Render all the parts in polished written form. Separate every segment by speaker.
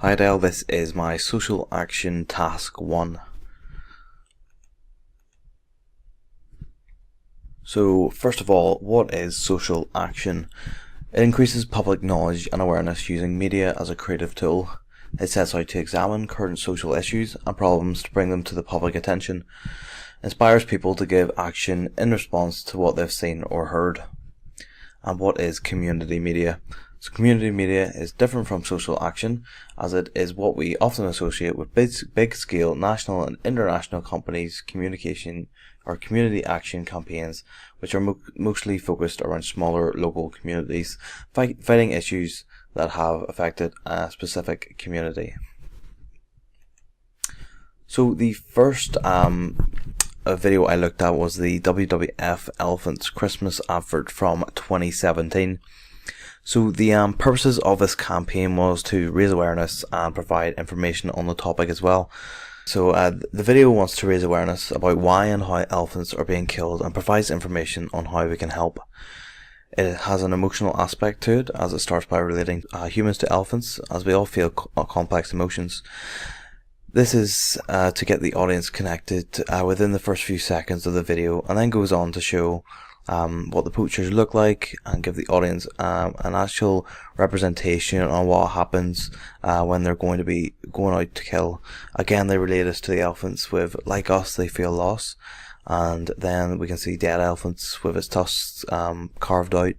Speaker 1: Hi Dale, this is my social action task 1. So first of all, what is social action? It increases public knowledge and awareness using media as a creative tool. It sets out to examine current social issues and problems to bring them to the public attention. Inspires people to give action in response to what they've seen or heard. And what is community media? So community media is different from social action, as it is what we often associate with big scale national and international companies' communication or community action campaigns, which are mostly focused around smaller local communities, fighting issues that have affected a specific community. So the first video I looked at was the WWF Elephants Christmas advert from 2017. So the purposes of this campaign was to raise awareness and provide information on the topic as well. So the video wants to raise awareness about why and how elephants are being killed and provides information on how we can help. It has an emotional aspect to it, as it starts by relating humans to elephants, as we all feel complex emotions. This is to get the audience connected within the first few seconds of the video, and then goes on to show what the poachers look like and give the audience an actual representation on what happens when they're going to be going out to kill. Again, they relate us to the elephants with, like us, they feel loss, and then we can see dead elephants with its tusks carved out.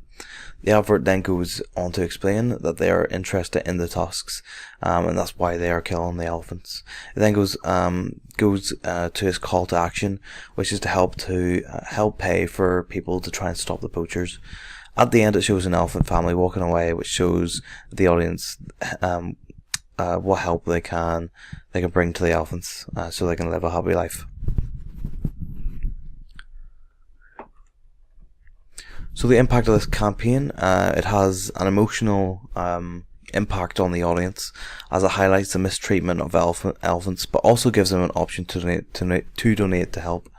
Speaker 1: The advert then goes on to explain that they are interested in the tusks, and that's why they are killing the elephants. It then goes to his call to action, which is to help pay for people to try and stop the poachers. At the end, it shows an elephant family walking away, which shows the audience what help they can bring to the elephants, so they can live a happy life. So the impact of this campaign, it has an emotional impact on the audience, as it highlights the mistreatment of elephants, but also gives them an option to donate to help.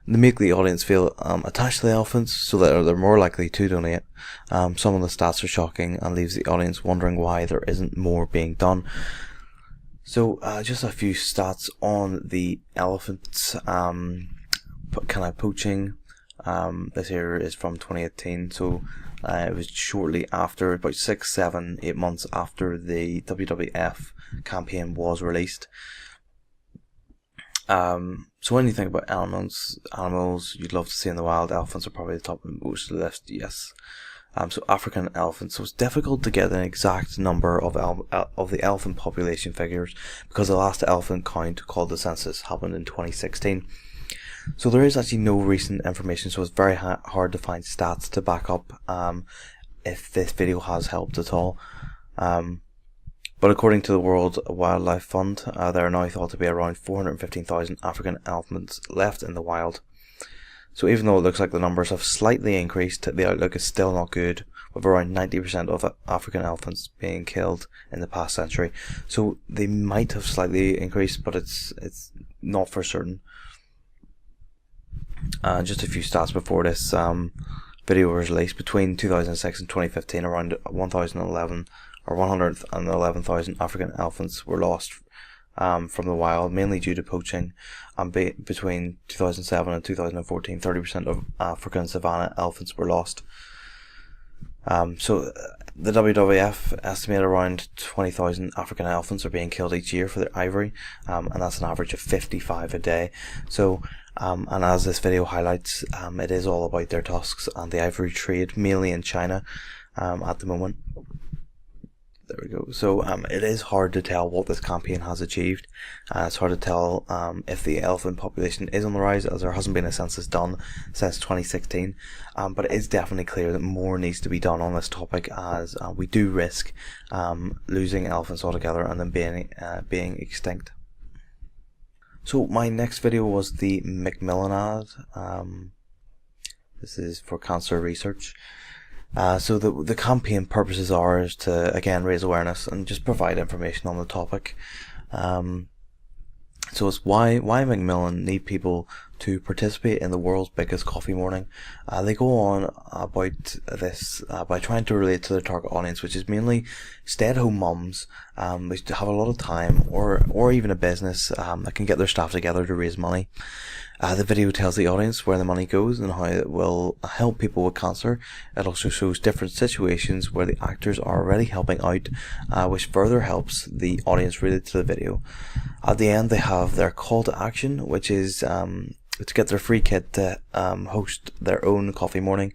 Speaker 1: They make the audience feel attached to the elephants, so that they're more likely to donate. Some of the stats are shocking and leaves the audience wondering why there isn't more being done. So just a few stats on the elephants poaching. This here is from 2018, so it was shortly after, about 6, 7, 8 months after the WWF campaign was released. So when you think about animals you'd love to see in the wild, elephants are probably the top of most of the list, yes. So African elephants. So it's difficult to get an exact number of the elephant population figures, because the last elephant count, called the census, happened in 2016. So there is actually no recent information, so it's very hard to find stats to back up if this video has helped at all. But according to the World Wildlife Fund, there are now thought to be around 415,000 African elephants left in the wild. So even though it looks like the numbers have slightly increased, the outlook is still not good, with around 90% of African elephants being killed in the past century. So they might have slightly increased, but it's not for certain. Just a few stats before this video was released. Between 2006 and 2015, around 111,000 African elephants were lost from the wild, mainly due to poaching. Between 2007 and 2014, 30% of African savanna elephants were lost. So the WWF estimate around 20,000 African elephants are being killed each year for their ivory, and that's an average of 55 a day. So and as this video highlights, it is all about their tusks and the ivory trade, mainly in China at the moment. There we go. So it is hard to tell what this campaign has achieved. It's hard to tell if the elephant population is on the rise, as there hasn't been a census done since 2016. But it is definitely clear that more needs to be done on this topic, as we do risk losing elephants altogether and then being extinct. So my next video was the Macmillan ad. This is for cancer research. So the campaign purposes are to, again, raise awareness and just provide information on the topic. So it's why Macmillan need people to participate in the world's biggest coffee morning. They go on about this by trying to relate to their target audience, which is mainly stay-at-home mums, which have a lot of time, or even a business that can get their staff together to raise money. The video tells the audience where the money goes and how it will help people with cancer. It also shows different situations where the actors are already helping out, which further helps the audience relate to the video. At the end, they have their call to action, which is to get their free kit to host their own coffee morning.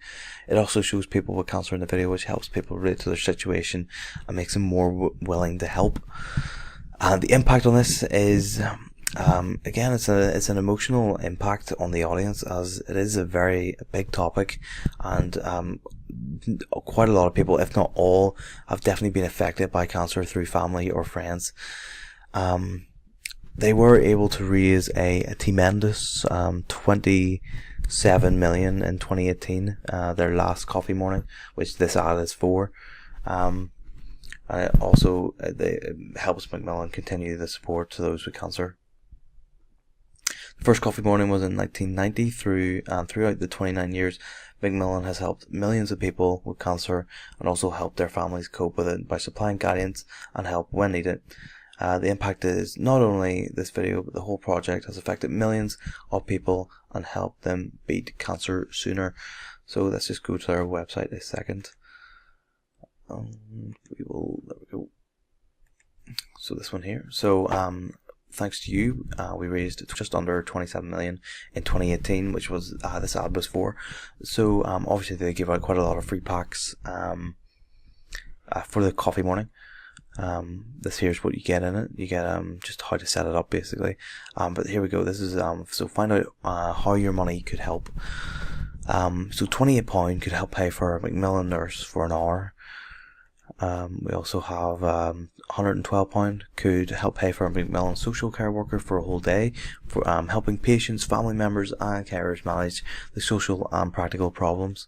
Speaker 1: It also shows people with cancer in the video, which helps people relate to their situation and makes them more willing to help. And the impact on this is, again, it's an emotional impact on the audience, as it is a very big topic, and quite a lot of people, if not all, have definitely been affected by cancer through family or friends. They were able to raise a tremendous 27 million in 2018, their last coffee morning, which this ad is for. And it also it helps Macmillan continue the support to those with cancer. The first coffee morning was in 1990. Throughout the 29 years, Macmillan has helped millions of people with cancer and also helped their families cope with it by supplying guidance and help when needed. The impact is not only this video, but the whole project has affected millions of people and helped them beat cancer sooner. So let's just go to their website a second. There we go. So this one here. So thanks to you, we raised just under 27 million in 2018, which was this ad was for. So obviously they give out quite a lot of free packs for the coffee morning. This here's what you get in it. You get just how to set it up, basically. But here we go. This is so find out how your money could help. So £28 could help pay for a Macmillan nurse for an hour. We also have £112 could help pay for a Macmillan social care worker for a whole day, for helping patients, family members and carers manage the social and practical problems.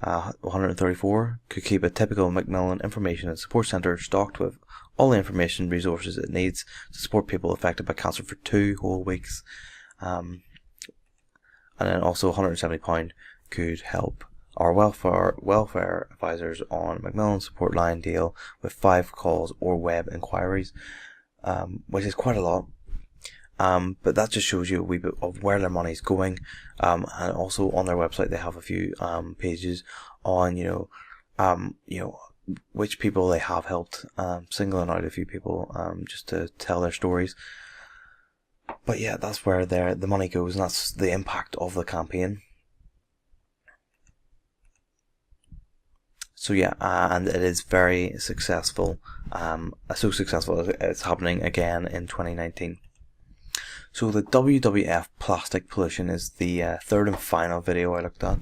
Speaker 1: 134 could keep a typical Macmillan Information and Support Centre stocked with all the information and resources it needs to support people affected by cancer for 2 whole weeks. And then also £170 could help our welfare advisors on Macmillan support line deal with 5 calls or web inquiries, which is quite a lot. But that just shows you a wee bit of where their money's going. And also on their website they have a few pages on which people they have helped, singling out a few people just to tell their stories. But yeah, that's where the money goes, and that's the impact of the campaign. So yeah, and it is very successful. So successful it's happening again in 2019. So the WWF plastic pollution is the third and final video I looked at.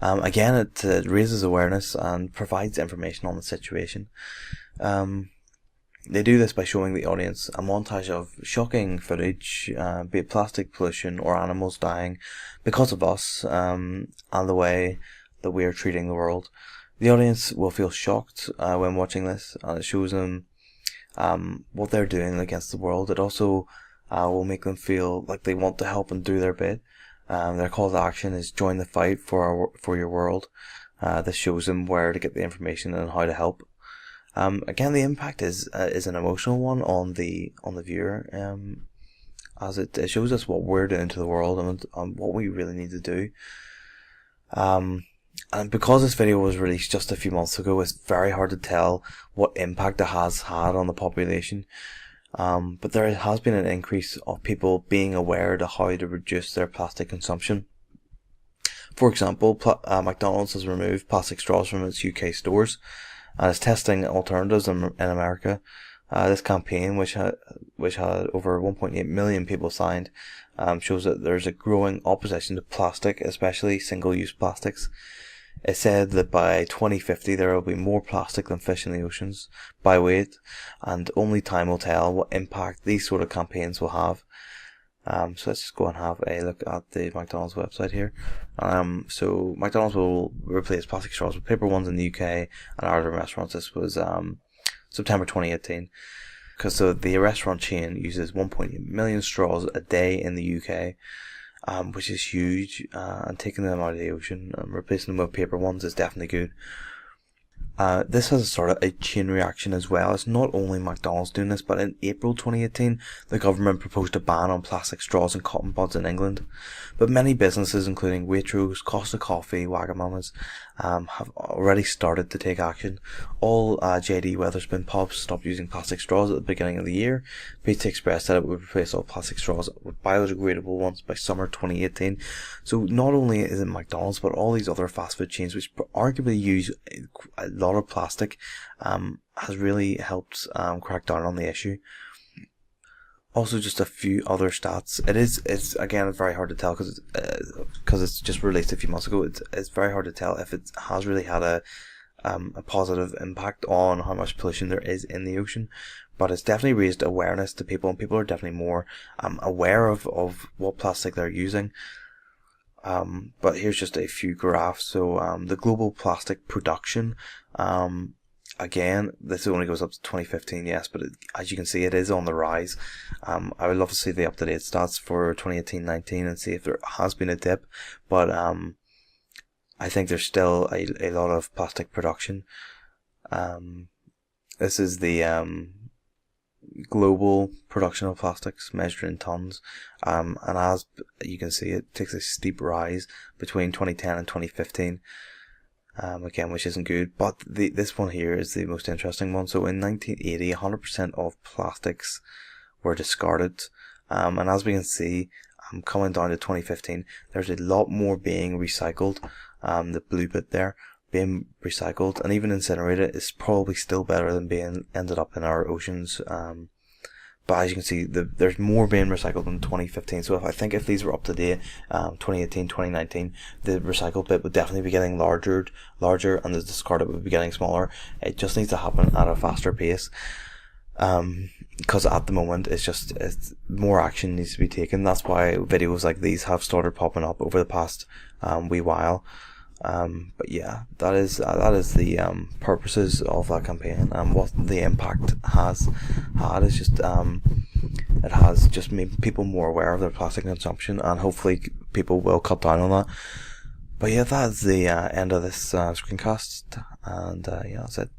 Speaker 1: Again, it raises awareness and provides information on the situation. They do this by showing the audience a montage of shocking footage, be it plastic pollution or animals dying because of us, and the way that we are treating the world. The audience will feel shocked when watching this, and it shows them what they're doing against the world. It also will make them feel like they want to help and do their bit. Their call to action is join the fight for your world. This shows them where to get the information and how to help. Again, the impact is an emotional one on the viewer, as it shows us what we're doing to the world and what we really need to do. And because this video was released just a few months ago, it's very hard to tell what impact it has had on the population. But there has been an increase of people being aware of how to reduce their plastic consumption. For example, McDonald's has removed plastic straws from its UK stores and is testing alternatives in America. This campaign, which had over 1.8 million people signed, shows that there's a growing opposition to plastic, especially single-use plastics. It said that by 2050 there will be more plastic than fish in the oceans by weight, and only time will tell what impact these sort of campaigns will have. So let's just go and have a look at the McDonald's website here. So McDonald's will replace plastic straws with paper ones in the UK and Ireland restaurants. This was September 2018. because the restaurant chain uses 1.8 million straws a day in the UK, which is huge, and taking them out of the ocean and replacing them with paper ones is definitely good. This has started a chain reaction as well. It's not only McDonald's doing this, but in April 2018, the government proposed a ban on plastic straws and cotton buds in England. But many businesses, including Waitrose, Costa Coffee, Wagamama's, have already started to take action. All JD Wetherspoon pubs stopped using plastic straws at the beginning of the year. Pizza Express said it would replace all plastic straws with biodegradable ones by summer 2018. So not only is it McDonald's, but all these other fast food chains, which arguably use a lot of plastic, has really helped crack down on the issue. Also, just a few other stats. It's again very hard to tell because it's just released a few months ago. It's very hard to tell if it has really had a positive impact on how much pollution there is in the ocean. But it's definitely raised awareness to people, and people are definitely more aware of what plastic they're using. But here's just a few graphs. So the global plastic production, again, this only goes up to 2015, yes, but as you can see, it is on the rise. I would love to see the up-to-date stats for 2018-19 and see if there has been a dip, but I think there's still a lot of plastic production. This is the global production of plastics measured in tons, and as you can see, it takes a steep rise between 2010 and 2015. Again, which isn't good, but this one here is the most interesting one. So in 1980, 100% of plastics were discarded, and as we can see, coming down to 2015, there's a lot more being recycled. The blue bit there being recycled, and even incinerated is probably still better than being ended up in our oceans. But as you can see, there's more being recycled in 2015. So I think if these were up to date, 2018, 2019, the recycled bit would definitely be getting larger, and the discarded would be getting smaller. It just needs to happen at a faster pace. Because at the moment, it's more action needs to be taken. That's why videos like these have started popping up over the past wee while. But yeah, that is the purposes of that campaign, and what the impact has had is just it has just made people more aware of their plastic consumption, and hopefully people will cut down on that. But yeah, that is the end of this screencast, and yeah, that's it.